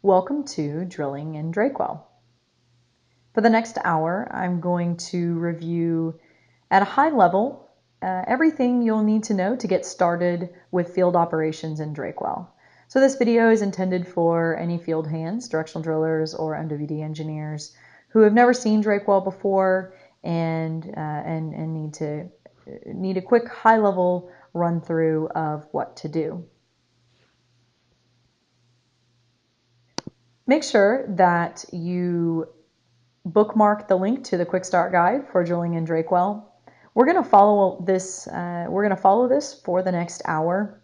Welcome to Drilling in Drakewell. For the next hour, I'm going to review at a high level everything you'll need to know to get started with field operations in Drakewell. So this video is intended for any field hands, directional drillers, or MWD engineers who have never seen Drakewell before and need a quick high level run through of what to do. Make sure that you bookmark the link to the quick start guide for drilling in Drakewell. We're going to follow this. For the next hour.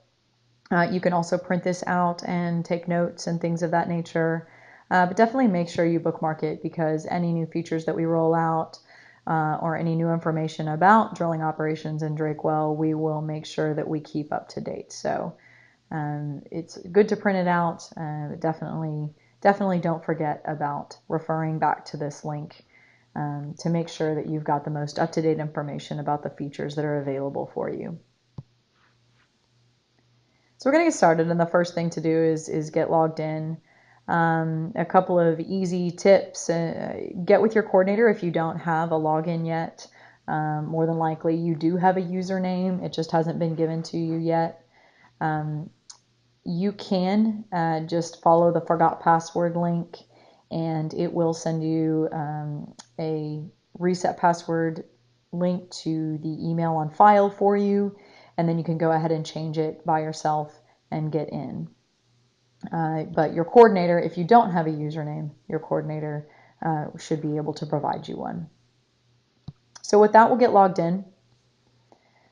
You can also print this out and take notes and things of that nature. But definitely make sure you bookmark it, because any new features that we roll out or any new information about drilling operations in Drakewell, we will make sure that we keep up to date. So it's good to print it out. Definitely don't forget about referring back to this link to make sure that you've got the most up-to-date information about the features that are available for you. So we're going to get started, and the first thing to do is get logged in. A couple of easy tips. Get with your coordinator if you don't have a login yet. More than likely you do have a username. It just hasn't been given to you yet. You can just follow the forgot password link, and it will send you a reset password link to the email on file for you, and then you can go ahead and change it by yourself and get in. But your coordinator, if you don't have a username, your coordinator should be able to provide you one. So with that, we'll get logged in.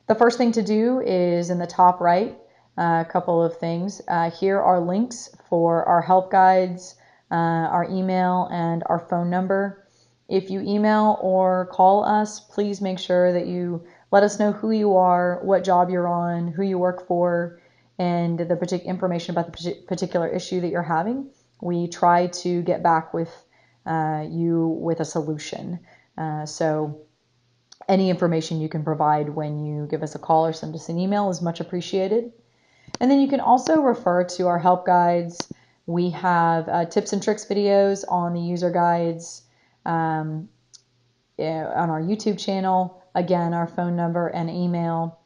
The first thing to do is in the top right, a couple of things. Here are links for our help guides, our email, and our phone number. If you email or call us, please make sure that you let us know who you are, what job you're on, who you work for, and the particular information about the particular issue that you're having. We try to get back with you with a solution. So any information you can provide when you give us a call or send us an email is much appreciated. And then you can also refer to our help guides. We have tips and tricks videos on the user guides on our YouTube channel. Again, our phone number and email.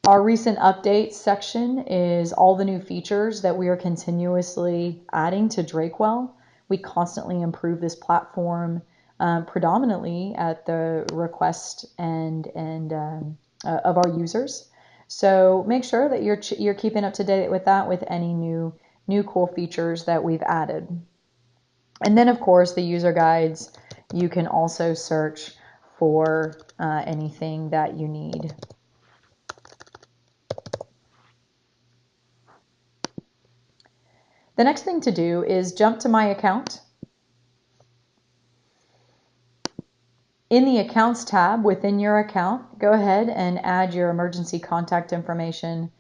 Our recent updates section is all the new features that we are continuously adding to Drakewell. We constantly improve this platform, predominantly at the request and of our users. So make sure that you're keeping up to date with that, with any new cool features that we've added. And then, of course, the user guides. You can also search for anything that you need. The next thing to do is jump to my account. In the Accounts tab within your account, go ahead and add your emergency contact information.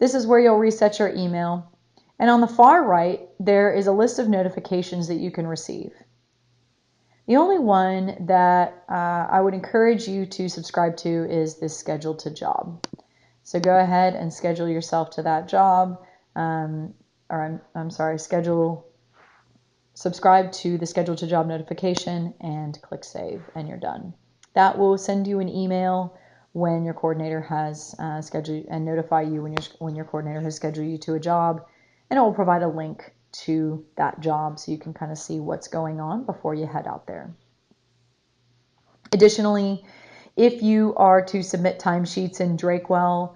This is where you'll reset your email. And on the far right, there is a list of notifications that you can receive. The only one that I would encourage you to subscribe to is this Schedule to Job. So go ahead and schedule yourself to that job. Subscribe to the Schedule to Job notification and click Save, and you're done. That will send you an email when your coordinator has scheduled, and notify you when your coordinator has scheduled you to a job, and it will provide a link to that job so you can kind of see what's going on before you head out there. Additionally, if you are to submit timesheets in Drakewell,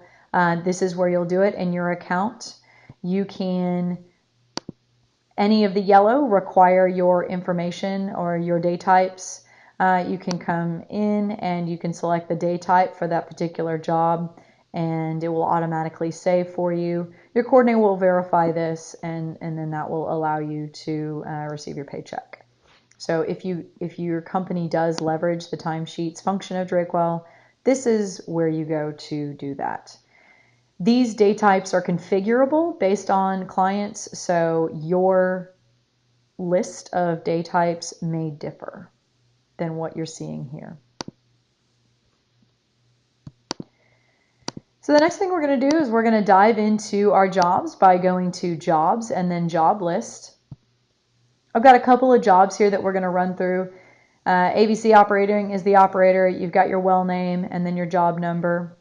this is where you'll do it in your account. You can, any of the yellow require your information or your day types. You can come in and you can select the day type for that particular job, and it will automatically save for you. Your coordinator will verify this, and then that will allow you to receive your paycheck. So if your company does leverage the timesheets function of Drakewell, this is where you go to do that. These day types are configurable based on clients, so your list of day types may differ than what you're seeing here. So the next thing we're going to do is we're going to dive into our jobs by going to Jobs and then Job List. I've got a couple of jobs here that we're going to run through. ABC operating is the operator. You've got your well name and then your job number.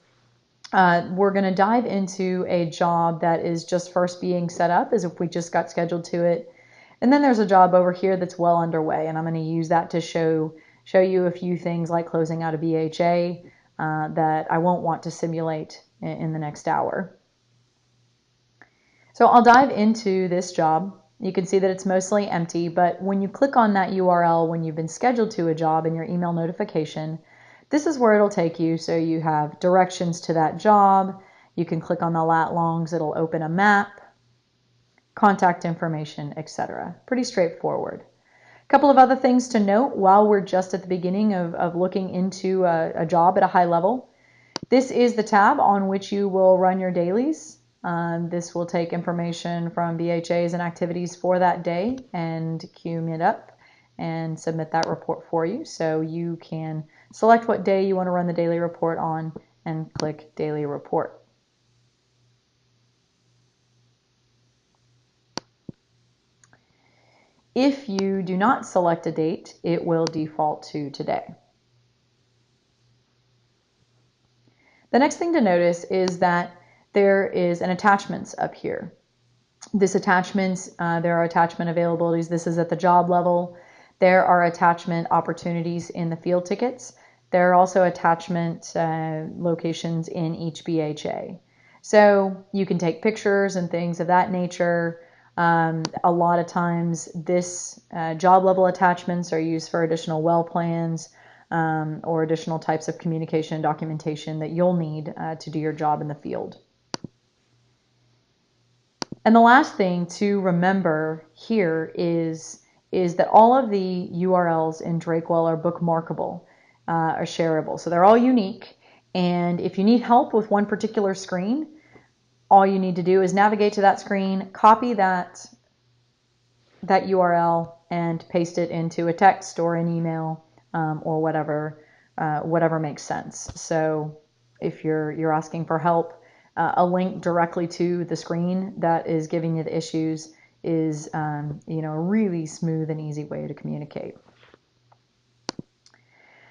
We're going to dive into a job that is just first being set up, as if we just got scheduled to it. And then there's a job over here that's well underway, and I'm going to use that to show you a few things like closing out a BHA that I won't want to simulate in the next hour. So I'll dive into this job. You can see that it's mostly empty, but when you click on that URL when you've been scheduled to a job in your email notification, this is where it'll take you. So you have directions to that job. You can click on the lat longs. It'll open a map, contact information, etc. Pretty straightforward. A couple of other things to note while we're just at the beginning of looking into a job at a high level. This is the tab on which you will run your dailies. This will take information from BHAs and activities for that day and queue it up and submit that report for you. So you can select what day you want to run the daily report on and click Daily Report. If you do not select a date, it will default to today. The next thing to notice is that there is an attachments up here. This attachments, there are attachment availabilities. This is at the job level. There are attachment opportunities in the field tickets. There are also attachment locations in each BHA. So you can take pictures and things of that nature. A lot of times this job level attachments are used for additional well plans or additional types of communication and documentation that you'll need to do your job in the field. And the last thing to remember here is that all of the URLs in Drakewell are bookmarkable, are shareable. So they're all unique. And if you need help with one particular screen, all you need to do is navigate to that screen, copy that URL, and paste it into a text or an email or whatever makes sense. So if you're asking for help, a link directly to the screen that is giving you the issues is a really smooth and easy way to communicate.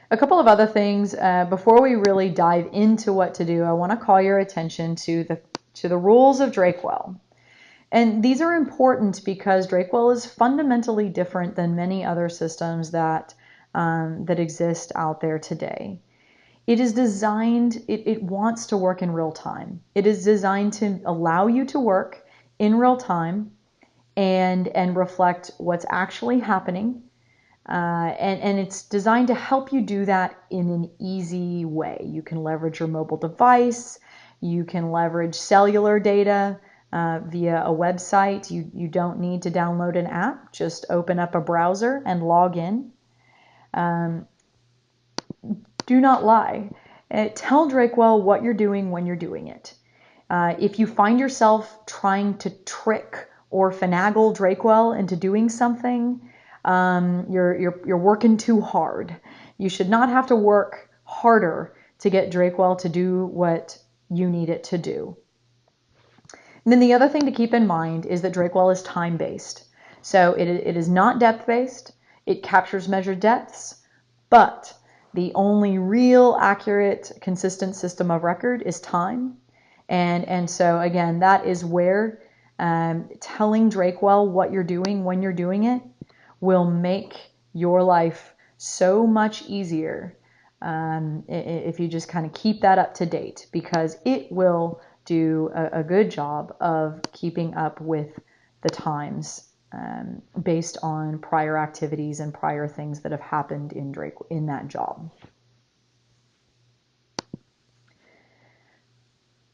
A couple of other things before we really dive into what to do. I want to call your attention to the rules of Drakewell. And these are important because Drakewell is fundamentally different than many other systems that exist out there today. It is designed, it wants to work in real time. It is designed to allow you to work in real time and reflect what's actually happening. And it's designed to help you do that in an easy way. You can leverage your mobile device. You can leverage cellular data via a website. You don't need to download an app. Just open up a browser and log in. Do not lie. Tell Drakewell what you're doing when you're doing it. If you find yourself trying to trick or finagle Drakewell into doing something, you're working too hard. You should not have to work harder to get Drakewell to do what you need it to do. And then the other thing to keep in mind is that Drakewell is time-based. So it is not depth-based. It captures measured depths, but the only real accurate, consistent system of record is time. And so, again, that is where telling Drakewell what you're doing when you're doing it will make your life so much easier if you just kind of keep that up to date, because it will do a good job of keeping up with the times based on prior activities and prior things that have happened in that job.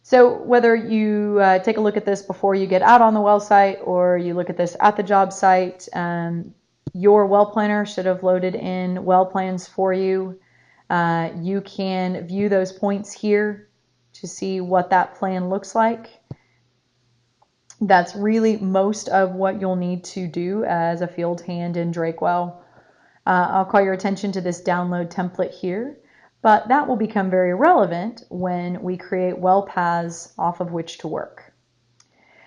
So whether you take a look at this before you get out on the well site or you look at this at the job site, your well planner should have loaded in well plans for you. You can view those points here to see what that plan looks like. That's really most of what you'll need to do as a field hand in Drakewell. I'll call your attention to this download template here, but that will become very relevant when we create well paths off of which to work.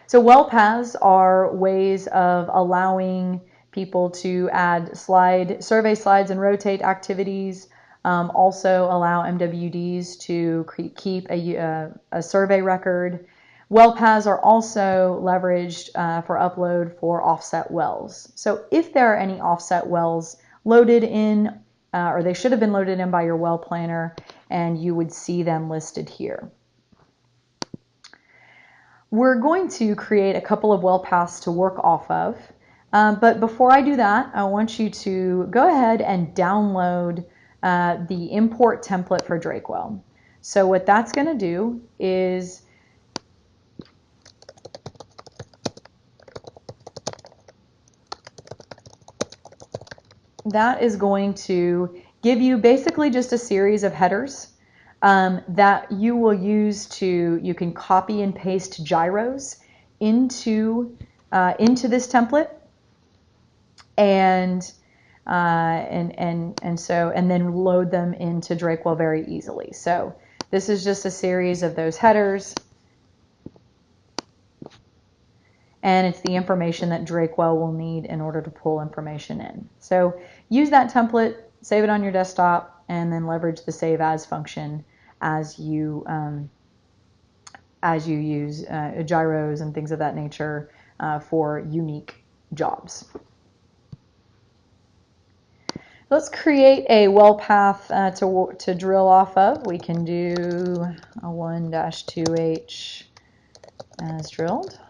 So well paths are ways of allowing people to add survey slides and rotate activities. Also allow MWDs to keep a survey record. Well paths are also leveraged for upload for offset wells. So if there are any offset wells loaded in, or they should have been loaded in by your well planner, and you would see them listed here. We're going to create a couple of well paths to work off of, but before I do that, I want you to go ahead and download the import template for Drakewell. So what that's going to do is that is going to give you basically just a series of headers that you will use you can copy and paste gyros into this template, and then load them into Drakewell very easily. So this is just a series of those headers, and it's the information that Drakewell will need in order to pull information in. So use that template, save it on your desktop, and then leverage the save as function as you use gyros and things of that nature for unique jobs. Let's create a well path to drill off of. We can do a 1-2H as drilled.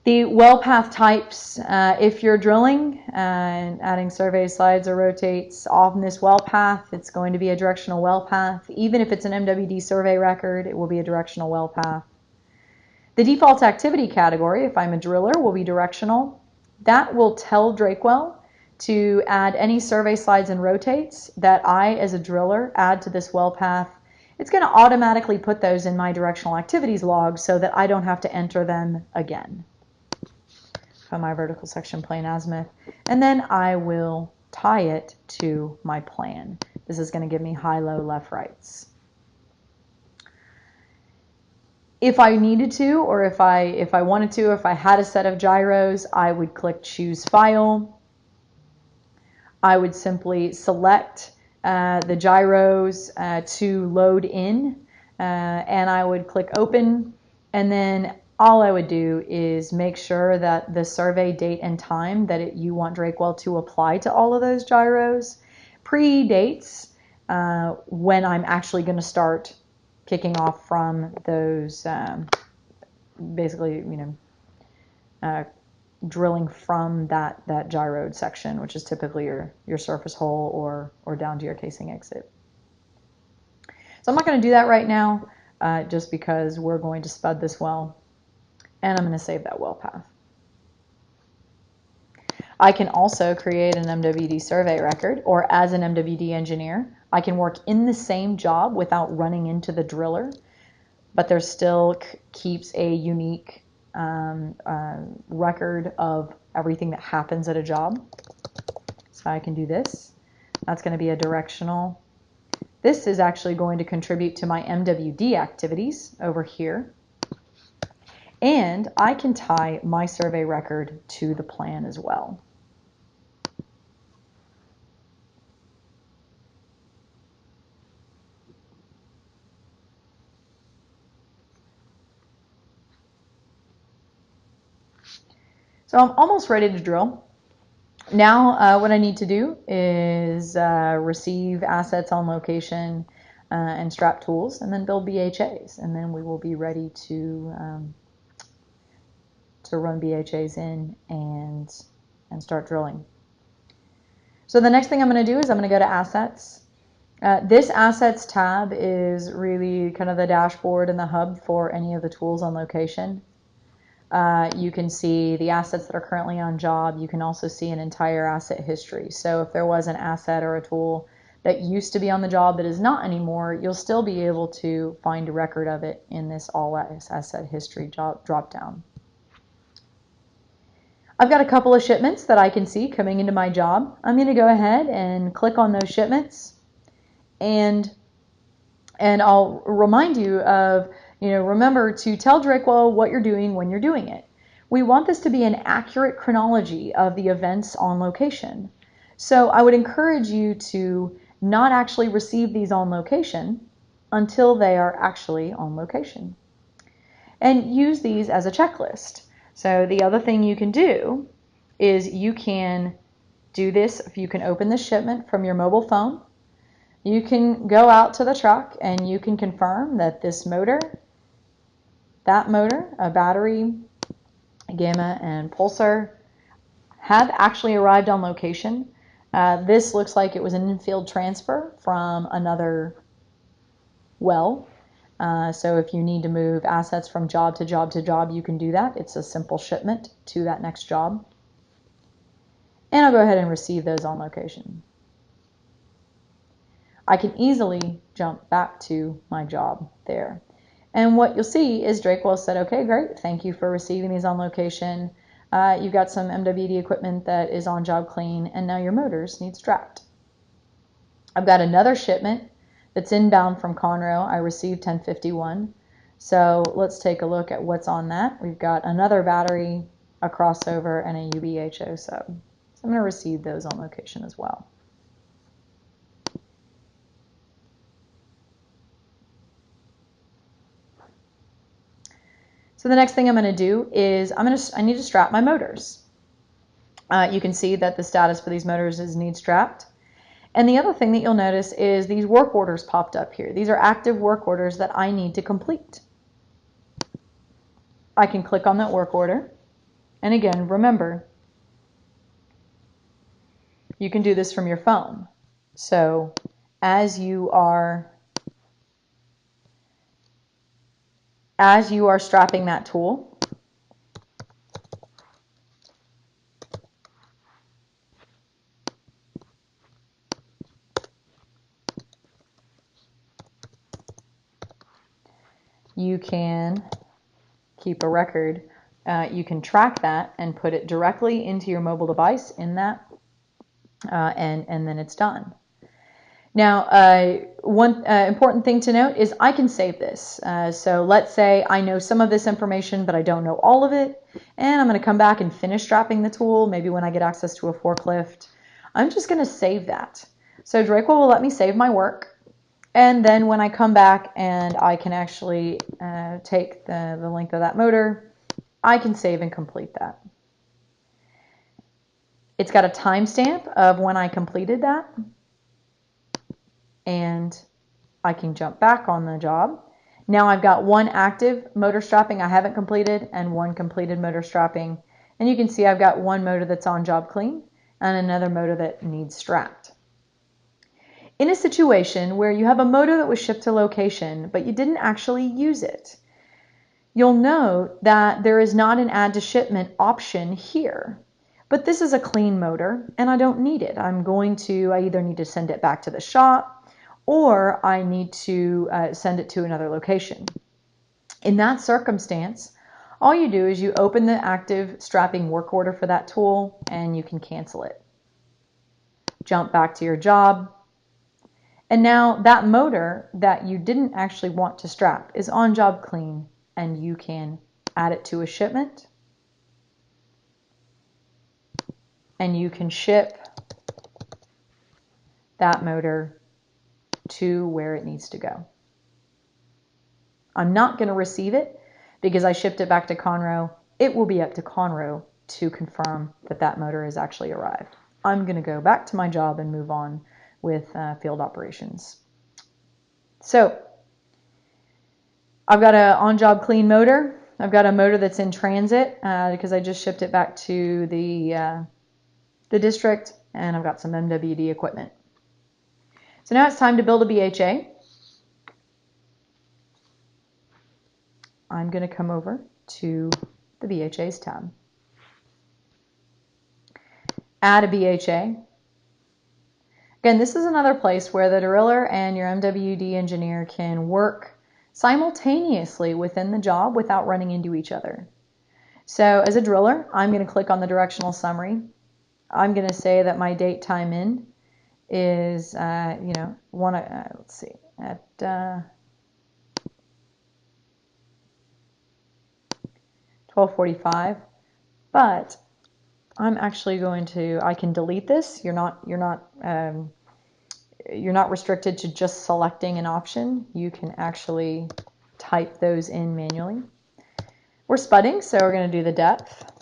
The well path types, if you're drilling and adding survey slides or rotates on this well path, it's going to be a directional well path. Even if it's an MWD survey record, it will be a directional well path. The default activity category, if I'm a driller, will be directional. That will tell Drakewell to add any survey slides and rotates that I, as a driller, add to this well path. It's going to automatically put those in my directional activities log so that I don't have to enter them again. From my vertical section plane azimuth, and then I will tie it to my plan. This is going to give me high, low, left, rights. If I needed to, or if I wanted to, if I had a set of gyros, I would click Choose File. I would simply select the gyros to load in, and I would click Open, and then all I would do is make sure that the survey date and time that you want Drakewell to apply to all of those gyros predates when I'm actually going to start kicking off from those, basically, drilling from that gyro section, which is typically your surface hole or down to your casing exit. So I'm not going to do that right now, just because we're going to spud this well. And I'm going to save that well path. I can also create an MWD survey record, or as an MWD engineer, I can work in the same job without running into the driller, but there still keeps a unique record of everything that happens at a job. So I can do this. That's going to be a directional. This is actually going to contribute to my MWD activities over here. And I can tie my survey record to the plan as well. So I'm almost ready to drill. Now what I need to do is receive assets on location and strap tools, and then build BHAs, and then we will be ready to run BHAs in and start drilling. So the next thing I'm going to do is I'm going to go to Assets. This Assets tab is really kind of the dashboard and the hub for any of the tools on location. You can see the assets that are currently on job. You can also see an entire asset history. So if there was an asset or a tool that used to be on the job that is not anymore, you'll still be able to find a record of it in this All Asset History drop down. I've got a couple of shipments that I can see coming into my job. I'm going to go ahead and click on those shipments, and I'll remind you of, remember to tell Drakewell what you're doing when you're doing it. we want this to be an accurate chronology of the events on location. So I would encourage you to not actually receive these on location until they are actually on location. And use these as a checklist. So the other thing you can do is you can do this, if you can open the shipment from your mobile phone. You can go out to the truck and you can confirm that this motor, that motor, a battery, a gamma, and pulsar have actually arrived on location. This looks like it was an in-field transfer from another well. So if you need to move assets from job to job to job, you can do that. It's a simple shipment to that next job. And I'll go ahead and receive those on location. I can easily jump back to my job there. And what you'll see is Drakewell said, okay, great, thank you for receiving these on location. You've got some MWD equipment that is on job clean, and now your motors need strapped. I've got another shipment that's inbound from Conroe. I received 1051. So let's take a look at what's on that. We've got another battery, a crossover, and a UBHO sub. So I'm going to receive those on location as well. So the next thing I'm going to do is I need to strap my motors. You can see that the status for these motors is need strapped. And the other thing that you'll notice is these work orders popped up here. These are active work orders that I need to complete. I can click on that work order. And again, remember, you can do this from your phone. So as you are strapping that tool, you can keep a record. You can track that and put it directly into your mobile device in that, and then it's done. Now, one important thing to note is I can save this. So let's say I know some of this information, but I don't know all of it, and I'm going to come back and finish strapping the tool, maybe when I get access to a forklift. I'm just going to save that. So Drakewell will let me save my work, and then when I come back and I can actually take the length of that motor, I can save and complete that. It's got a timestamp of when I completed that, and I can jump back on the job. Now I've got one active motor strapping I haven't completed and one completed motor strapping. And you can see I've got one motor that's on job clean and another motor that needs strapped. In a situation where you have a motor that was shipped to location, but you didn't actually use it, you'll note that there is not an add to shipment option here. But this is a clean motor and I don't need it. I either need to send it back to the shop or I need to send it to another location. In that circumstance, all you do is you open the active strapping work order for that tool and you can cancel it. Jump back to your job. And now that motor that you didn't actually want to strap is on job clean and you can add it to a shipment. And you can ship that motor to where it needs to go. I'm not going to receive it because I shipped it back to Conroe. It will be up to Conroe to confirm that that motor has actually arrived. I'm going to go back to my job and move on with field operations. So I've got an on-job clean motor. I've got a motor that's in transit because I just shipped it back to the district, and I've got some MWD equipment. So now it's time to build a BHA. I'm going to come over to the BHAs tab. Add a BHA. Again, this is another place where the driller and your MWD engineer can work simultaneously within the job without running into each other. So as a driller, I'm going to click on the directional summary. I'm going to say that my date time in is, let's see, at 12:45. But I'm actually I can delete this. You're not restricted to just selecting an option. You can actually type those in manually. We're spudding, so we're going to do the depth.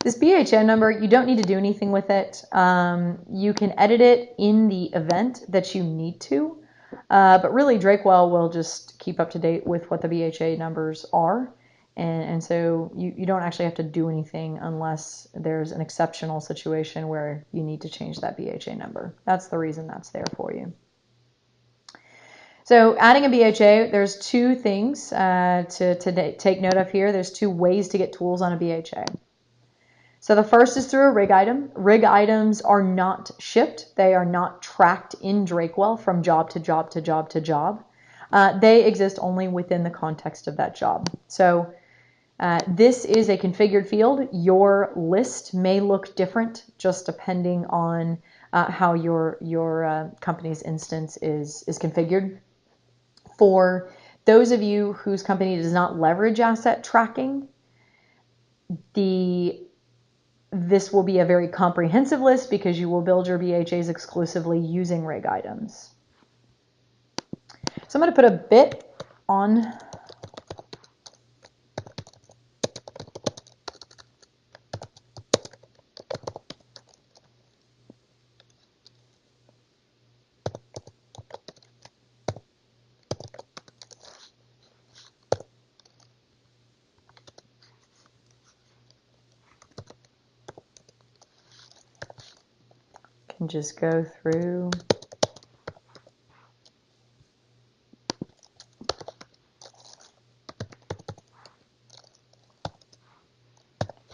This BHN number, you don't need to do anything with it. You can edit it in the event that you need to, but really Drakewell will just keep up to date with what the BHA numbers are. And so you don't actually have to do anything unless there's an exceptional situation where you need to change that BHA number. That's the reason that's there for you. So adding a BHA, there's two things to take note of here. There's two ways to get tools on a BHA. So the first is through a rig item. Rig items are not shipped. They are not tracked in Drakewell from job to job to job to job. They exist only within the context of that job. So this is a configured field. Your list may look different just depending on how your company's instance is configured. For those of you whose company does not leverage asset tracking, this will be a very comprehensive list because you will build your BHAs exclusively using rig items. So I'm going to put a bit on can just go through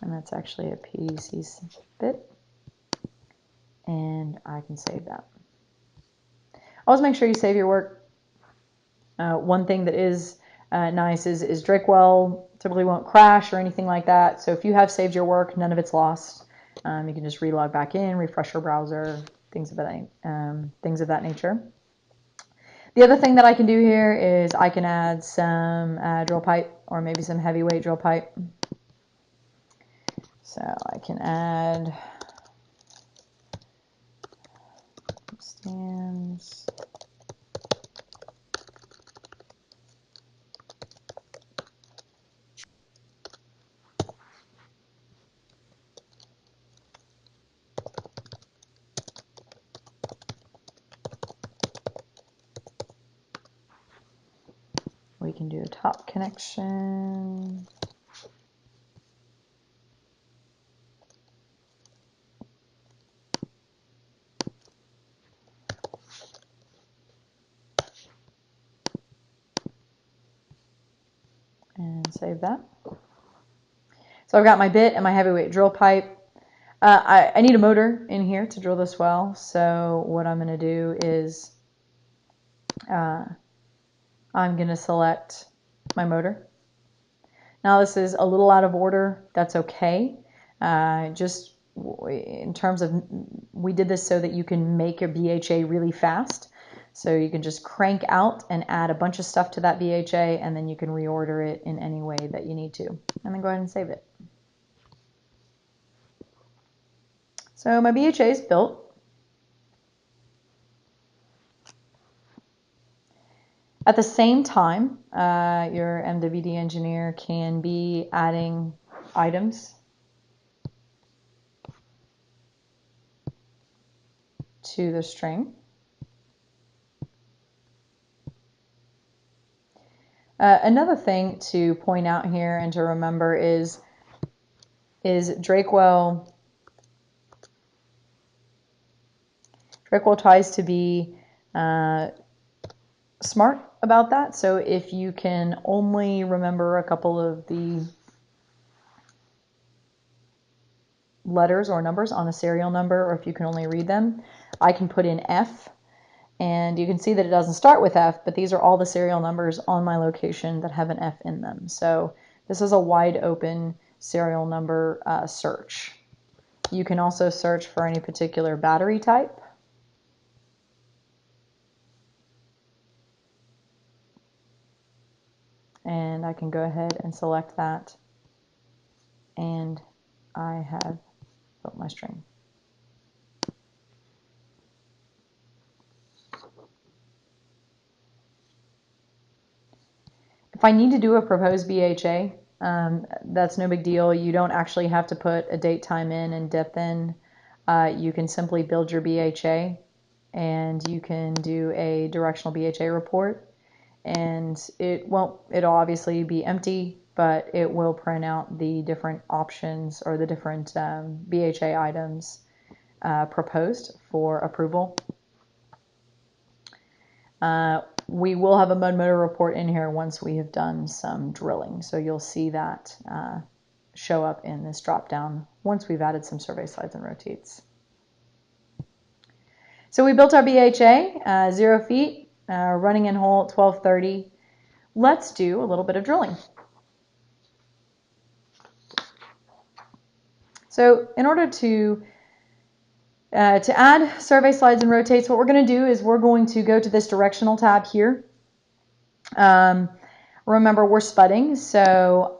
and that's actually a PDC bit, and I can save that. Always make sure you save your work. One thing that is nice is Drakewell typically won't crash or anything like that, so if you have saved your work, none of it's lost. You can just relog back in, refresh your browser, things of that nature. The other thing that I can do here is I can add some drill pipe or maybe some heavyweight drill pipe. So I can add stands. We can do a top connection. And save that. So I've got my bit and my heavyweight drill pipe. I need a motor in here to drill this well. So what I'm going to do is I'm going to select my motor. Now this is a little out of order. That's okay. Just in terms of, we did this so that you can make your BHA really fast. So you can just crank out and add a bunch of stuff to that BHA, and then you can reorder it in any way that you need to. And then go ahead and save it. So my BHA is built. At the same time, your MWD engineer can be adding items to the string. Another thing to point out here and to remember is Drakewell tries to be smart about that. So if you can only remember a couple of the letters or numbers on a serial number, or if you can only read them, I can put in F, and you can see that it doesn't start with F, but these are all the serial numbers on my location that have an F in them. So this is a wide open serial number search. You can also search for any particular battery type. And I can go ahead and select that, and I have built my string. If I need to do a proposed BHA, that's no big deal. You don't actually have to put a date time in and dip in. You can simply build your BHA, and you can do a directional BHA report, and it'll obviously be empty, but it will print out the different options or the different BHA items proposed for approval. We will have a mud motor report in here once we have done some drilling, so you'll see that show up in this drop down once we've added some survey slides and rotates. So we built our BHA, 0 feet, running in hole at 1230. Let's do a little bit of drilling. So in order to add survey slides and rotates, what we're going to do is we're going to go to this directional tab here. Remember, we're spudding,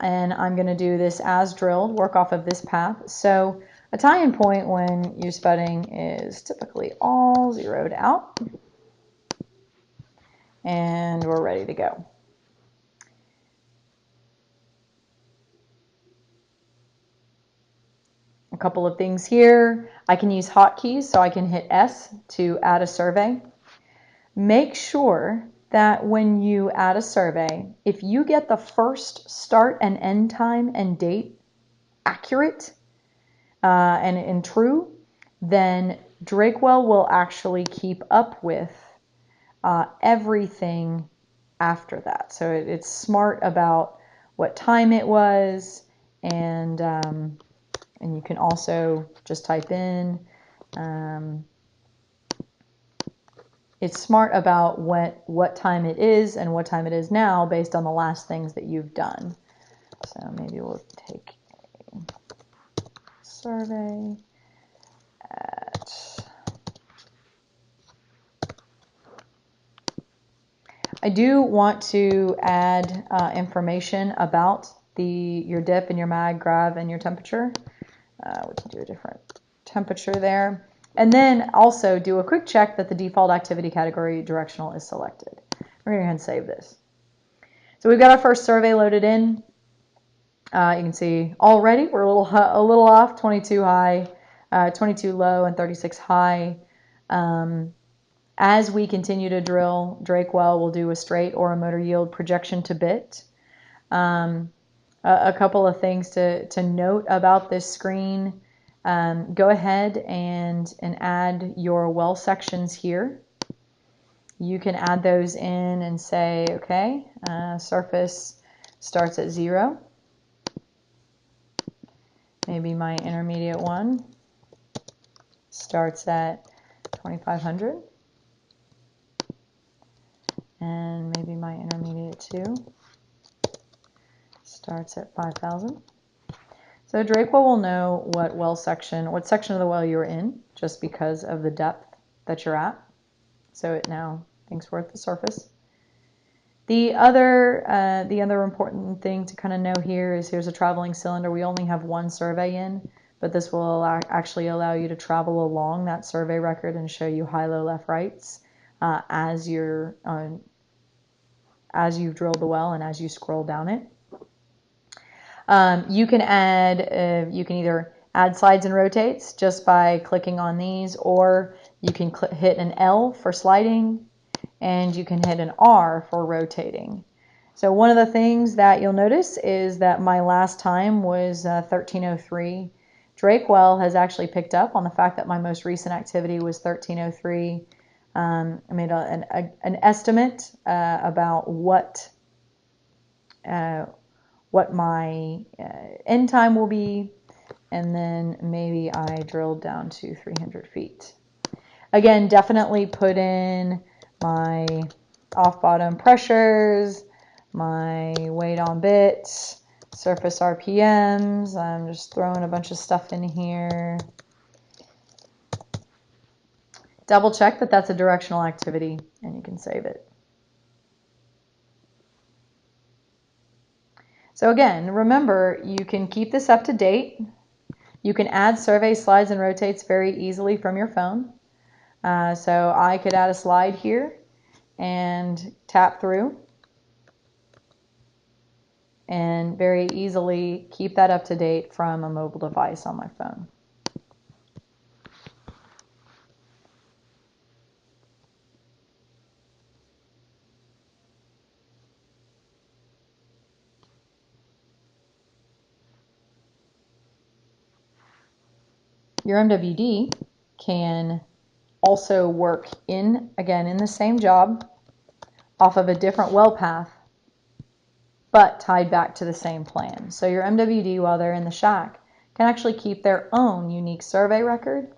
and I'm going to do this as drilled, work off of this path. So a tie-in point when you're spudding is typically all zeroed out, and we're ready to go. A couple of things here. I can use hotkeys, so I can hit S to add a survey. Make sure that when you add a survey, if you get the first start and end time and date accurate and true, then Drakewell will actually keep up with everything after that. So it's smart about what time it was, and you can also just type in. It's smart about what time it is and what time it is now based on the last things that you've done. So maybe we'll take a survey at... I do want to add information about your dip and your mag, grav, and your temperature. We can do a different temperature there. And then also do a quick check that the default activity category directional is selected. We're going to go ahead and save this. So we've got our first survey loaded in. You can see already we're a little off, 22 high, 22 low, and 36 high. As we continue to drill, Drakewell will do a straight or a motor yield projection to bit. A couple of things to note about this screen. Go ahead and add your well sections here. You can add those in and say, okay, surface starts at 0. Maybe my intermediate one starts at 2500. And maybe my intermediate 2 starts at 5000. So Drakewell will know what section of the well you're in, just because of the depth that you're at. So it now thinks we're at the surface. The other important thing to kind of know here is here's a traveling cylinder. We only have one survey in, but this will actually allow you to travel along that survey record and show you high, low, left, rights as you've drilled the well and as you scroll down it. You can either add slides and rotates just by clicking on these, or you can hit an L for sliding, and you can hit an R for rotating. So one of the things that you'll notice is that my last time was 1303. Drakewell has actually picked up on the fact that my most recent activity was 1303. I made an estimate about what my end time will be, and then maybe I drilled down to 300 feet. Again, definitely put in my off bottom pressures, my weight on bits, Surface RPMs. I'm just throwing a bunch of stuff in here. Double check that that's a directional activity and you can save it. So again, remember, you can keep this up to date. You can add survey slides and rotates very easily from your phone. So I could add a slide here and tap through and very easily keep that up to date from a mobile device on my phone. Your MWD can also work again in the same job off of a different well path, but tied back to the same plan. So your MWD, while they're in the shack, can actually keep their own unique survey record.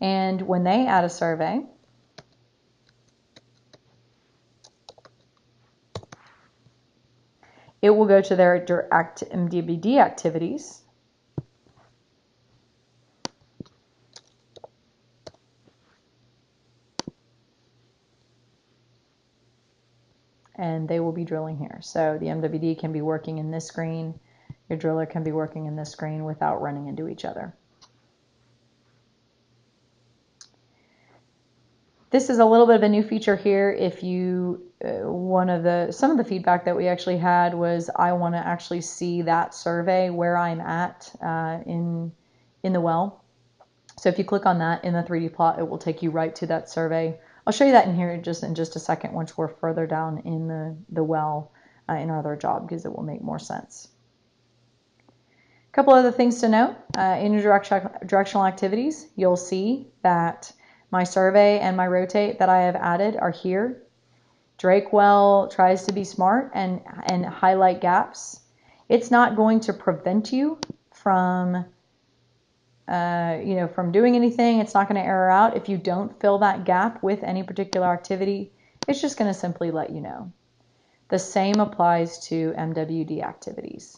And when they add a survey, it will go to their MWD activities. And they will be drilling here. So the MWD can be working in this screen. Your driller can be working in this screen without running into each other. This is a little bit of a new feature here. If you, some of the feedback that we actually had was, I want to actually see that survey where I'm at in the well. So if you click on that in the 3D plot, it will take you right to that survey. I'll show you that in here in just a second once we're further down in the well in our other job, because it will make more sense. A couple other things to note. In your directional activities, you'll see that my survey and my rotate that I have added are here. Drakewell tries to be smart and highlight gaps. It's not going to prevent you from from doing anything. It's not going to error out if you don't fill that gap with any particular activity. It's just going to simply let you know. The same applies to MWD activities.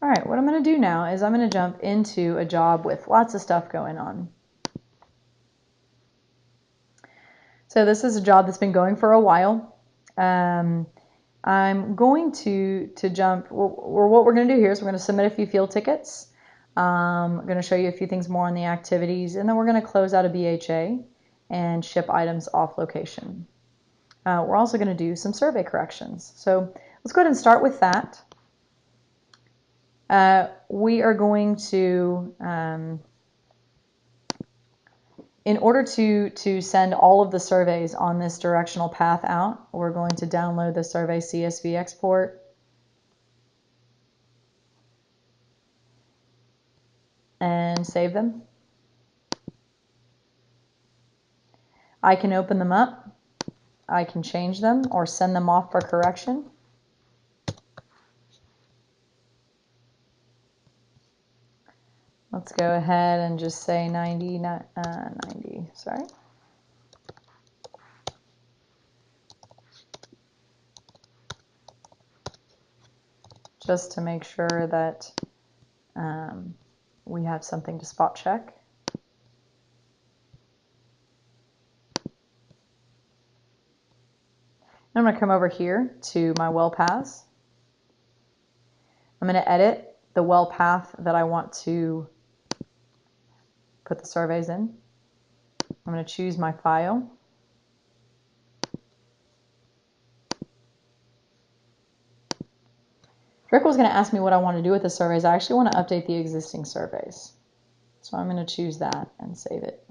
All right, what I'm going to do now is I'm going to jump into a job with lots of stuff going on. So this is a job that's been going for a while. I'm going to jump, or what we're going to do here is we're going to submit a few field tickets. I'm going to show you a few things more on the activities, and then we're going to close out a BHA and ship items off location. We're also going to do some survey corrections. So let's go ahead and start with that. We are going to, in order to send all of the surveys on this directional path out, we're going to download the survey CSV export. And save them. I can open them up. I can change them or send them off for correction. Let's go ahead and just say 90, sorry. Just to make sure that we have something to spot check. I'm going to come over here to my well paths. I'm going to edit the well path that I want to put the surveys in. I'm going to choose my file. Drakewell is going to ask me what I want to do with the surveys. I actually want to update the existing surveys. So I'm going to choose that and save it.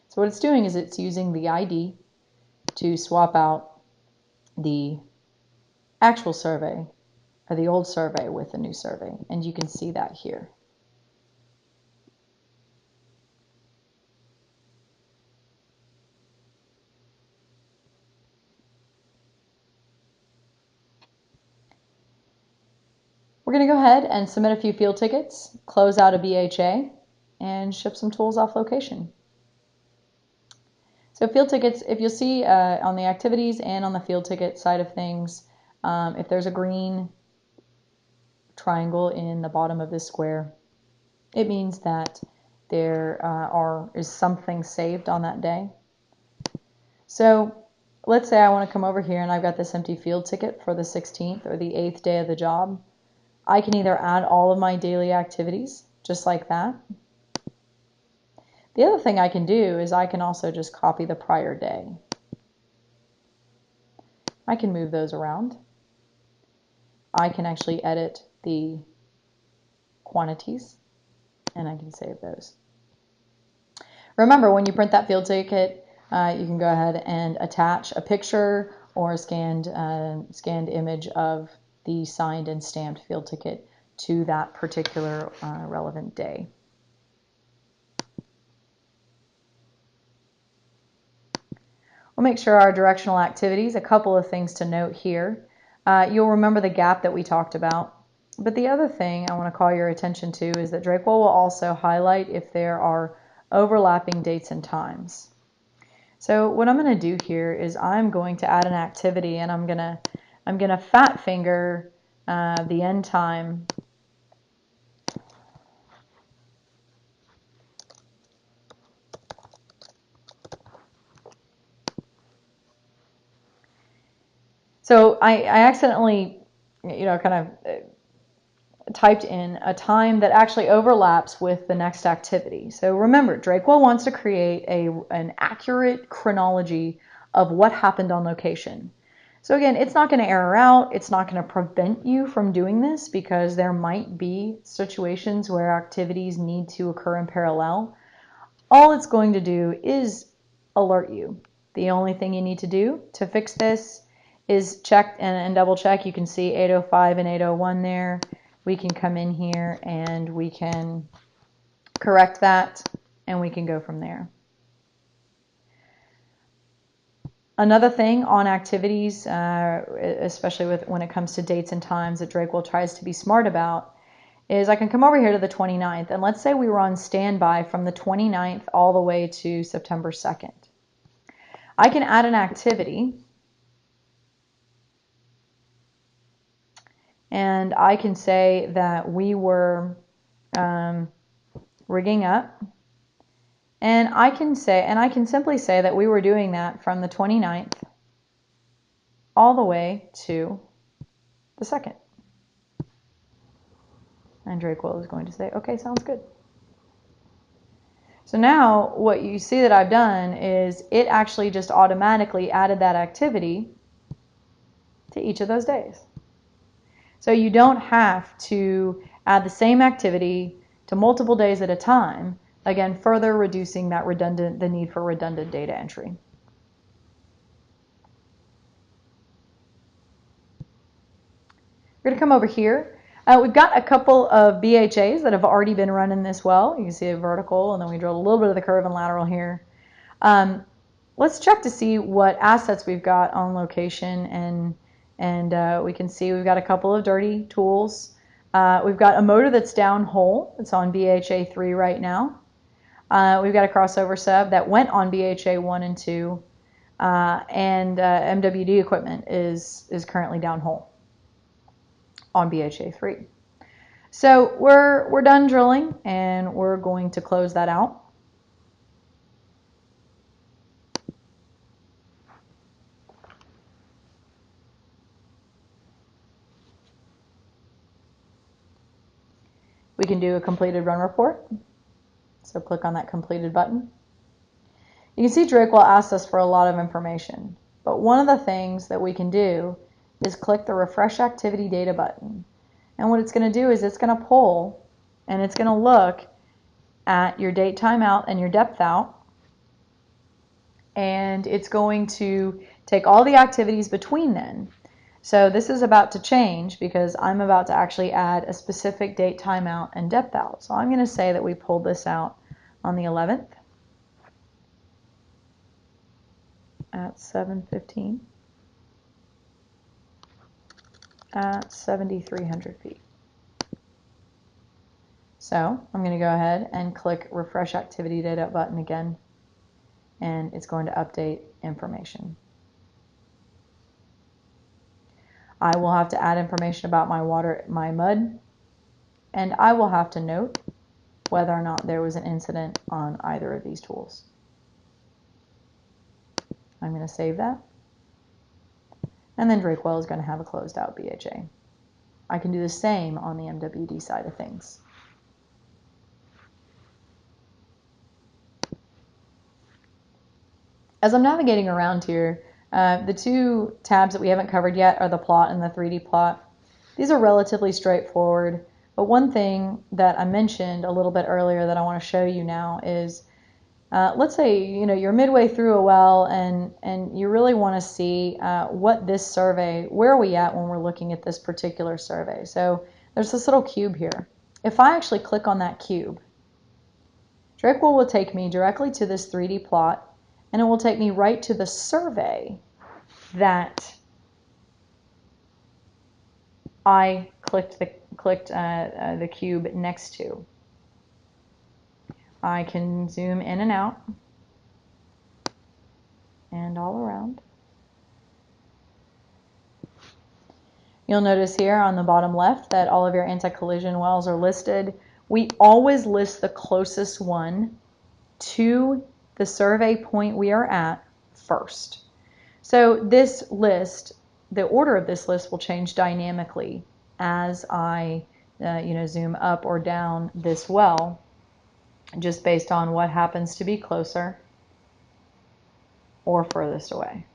So what it's doing is it's using the ID to swap out the actual survey, or the old survey, with the new survey. And you can see that here. We're going to go ahead and submit a few field tickets, close out a BHA, and ship some tools off location. So field tickets, if you'll see on the activities and on the field ticket side of things, if there's a green triangle in the bottom of this square, it means that there is something saved on that day. So let's say I want to come over here and I've got this empty field ticket for the 16th or the 8th day of the job. I can either add all of my daily activities just like that. The other thing I can do is I can also just copy the prior day. I can move those around. I can actually edit the quantities and I can save those. Remember, when you print that field ticket, you can go ahead and attach a picture or a scanned image of the signed and stamped field ticket to that particular relevant day. We'll make sure our directional activities, a couple of things to note here. You'll remember the gap that we talked about. But the other thing I want to call your attention to is that Drakewell will also highlight if there are overlapping dates and times. So what I'm going to do here is I'm going to add an activity, and I'm going to fat finger the end time . So I accidentally, kind of typed in a time that actually overlaps with the next activity. So remember, Drakewell wants to create an accurate chronology of what happened on location. So again, it's not going to error out. It's not going to prevent you from doing this because there might be situations where activities need to occur in parallel. All it's going to do is alert you. The only thing you need to do to fix this is check and double check. You can see 805 and 801 there. We can come in here and we can correct that and we can go from there. Another thing on activities, especially when it comes to dates and times that Drakewell tries to be smart about, is I can come over here to the 29th, and let's say we were on standby from the 29th all the way to September 2nd. I can add an activity, and I can say that we were rigging up, and I can simply say that we were doing that from the 29th all the way to the 2nd. And Drakewell is going to say, okay, sounds good. So now what you see that I've done is it actually just automatically added that activity to each of those days. So you don't have to add the same activity to multiple days at a time, again, further reducing the need for redundant data entry. We're going to come over here. We've got a couple of BHAs that have already been running this well. You can see a vertical, and then we drilled a little bit of the curve and lateral here. Let's check to see what assets we've got on location, and we can see we've got a couple of dirty tools. We've got a motor that's down hole. It's on BHA 3 right now. We've got a crossover sub that went on BHA 1 and 2, and MWD equipment is currently down hole on BHA 3. So we're done drilling, and we're going to close that out. We can do a completed run report. So click on that completed button. You can see Drakewell asks us for a lot of information, but one of the things that we can do is click the refresh activity data button. And what it's going to do is it's going to pull and it's going to look at your date timeout and your depth out, and it's going to take all the activities between then. So this is about to change because I'm about to actually add a specific date timeout and depth out. So I'm going to say that we pulled this out on the 11th at 7:15 at 7,300 feet. So I'm going to go ahead and click Refresh Activity Data button again, and it's going to update information. I will have to add information about my water, my mud, and I will have to note whether or not there was an incident on either of these tools. I'm going to save that. And then Drakewell is going to have a closed out BHA. I can do the same on the MWD side of things. As I'm navigating around here, the two tabs that we haven't covered yet are the plot and the 3D plot. These are relatively straightforward, but one thing that I mentioned a little bit earlier that I want to show you now is let's say you're midway through a well and you really want to see what this survey, where are we at when we're looking at this particular survey. So there's this little cube here. If I actually click on that cube, Drakewell will take me directly to this 3D plot, and it will take me right to the survey that I clicked the cube next to. I can zoom in and out and all around. You'll notice here on the bottom left that all of your anti-collision wells are listed. We always list the closest one to the survey point we are at first. So this list, the order of this list will change dynamically as I zoom up or down this well, just based on what happens to be closer or furthest away.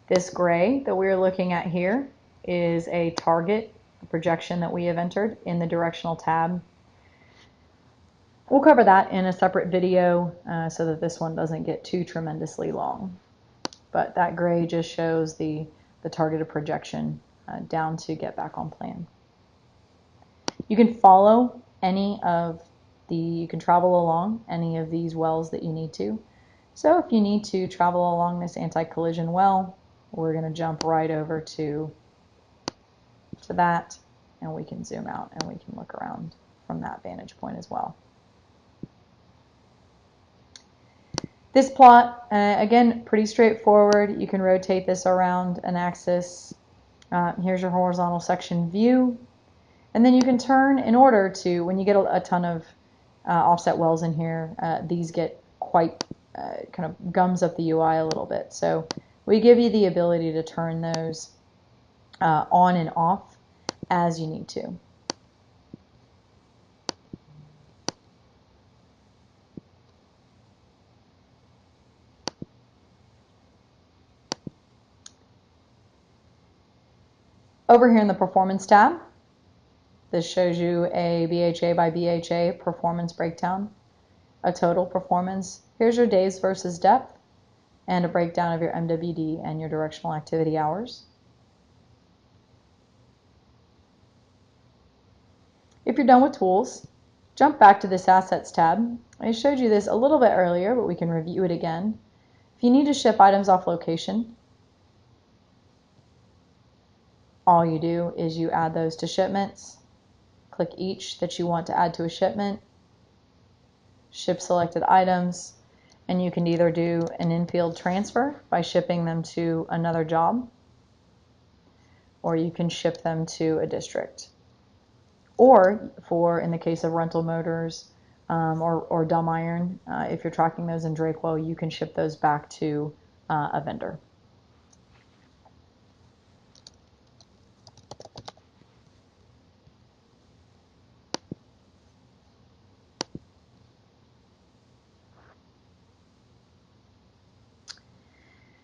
This gray that we're looking at here is a target, a projection that we have entered in the directional tab. We'll cover that in a separate video so that this one doesn't get too tremendously long. But that gray just shows the targeted projection down to get back on plan. You can follow you can travel along any of these wells that you need to. So if you need to travel along this anti-collision well, we're going to jump right over to that, and we can zoom out and we can look around from that vantage point as well. This plot, again, pretty straightforward. You can rotate this around an axis. Here's your horizontal section view. And then you can turn in order to, when you get a ton of offset wells in here, these get quite, kind of gums up the UI a little bit. So we give you the ability to turn those on and off as you need to. Over here in the Performance tab, this shows you a BHA by BHA performance breakdown, a total performance. Here's your days versus depth, and a breakdown of your MWD and your directional activity hours. If you're done with tools, jump back to this Assets tab. I showed you this a little bit earlier, but we can review it again. If you need to ship items off location, all you do is you add those to shipments, click each that you want to add to a shipment, ship selected items, and you can either do an in-field transfer by shipping them to another job, or you can ship them to a district. Or in the case of rental motors or dumb iron, if you're tracking those in Drakewell, you can ship those back to a vendor.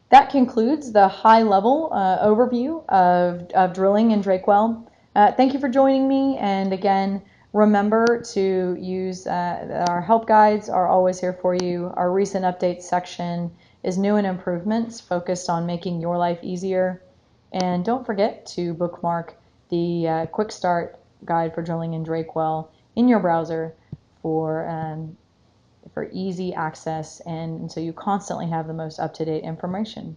That concludes the high-level overview of drilling in Drakewell. Thank you for joining me, and again, remember to use our help guides are always here for you. Our recent updates section is new and improvements focused on making your life easier. And don't forget to bookmark the Quick Start Guide for Drilling in Drakewell in your browser for easy access, and so you constantly have the most up-to-date information.